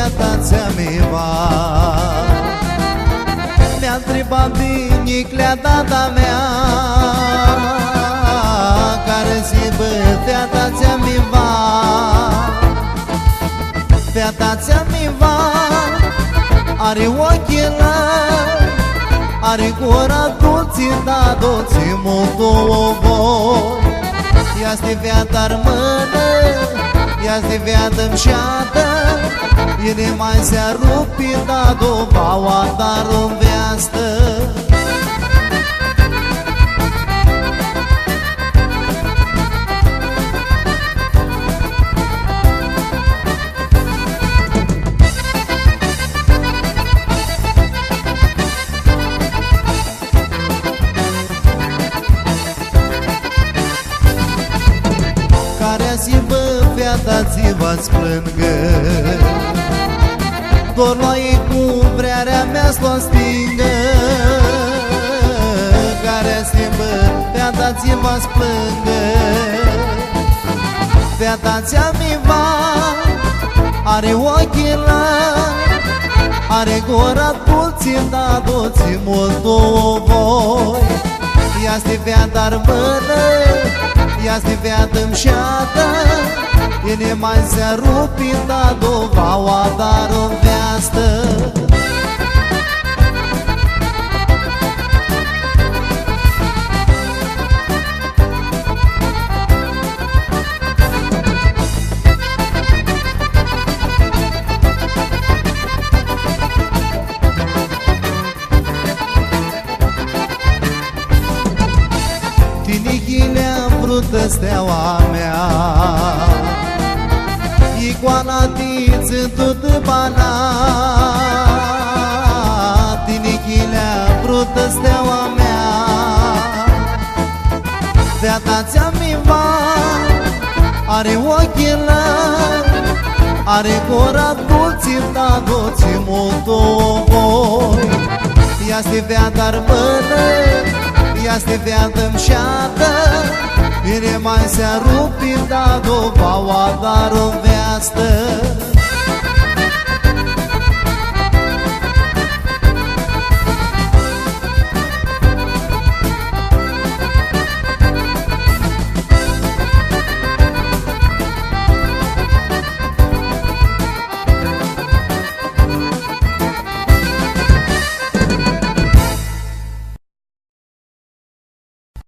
viața ți-amivat. Mi-a întrebat biniclea tata mea, care zi, bă, viața ți-amivat. Viața ți-amivat, are ochelari, are gura dulce, da dulce, mult voi. Ia-ți viața-r mână, ia-ți viața-mi șadă, inima se-a rupi, da dobaua dar-o veastă. Care-ți bă, viața ți-va-ți plângă, doar la ei cu vrearea mea s-o stingă. Care-ți bă, viața ți-va-ți plângă, viața ți-amivat, are ochelari, are gura dulce, da dulce, mult voi. Ia-ți viața-r mână, ia-ți viața-mi șadă, inima se-a rupi, da dobaua dar-o veastă. Tinichile-a brută steaua mea, icoana tiță tot bana. Tinichile-a brută steaua mea, viața ți-amivat, are ochelari, are gura dulce, da dulce, mult voi. Ia-ți viața-r mână, ia-ți viața-mi șadă, inima se-a rupi, da dobaua dar-o veastă.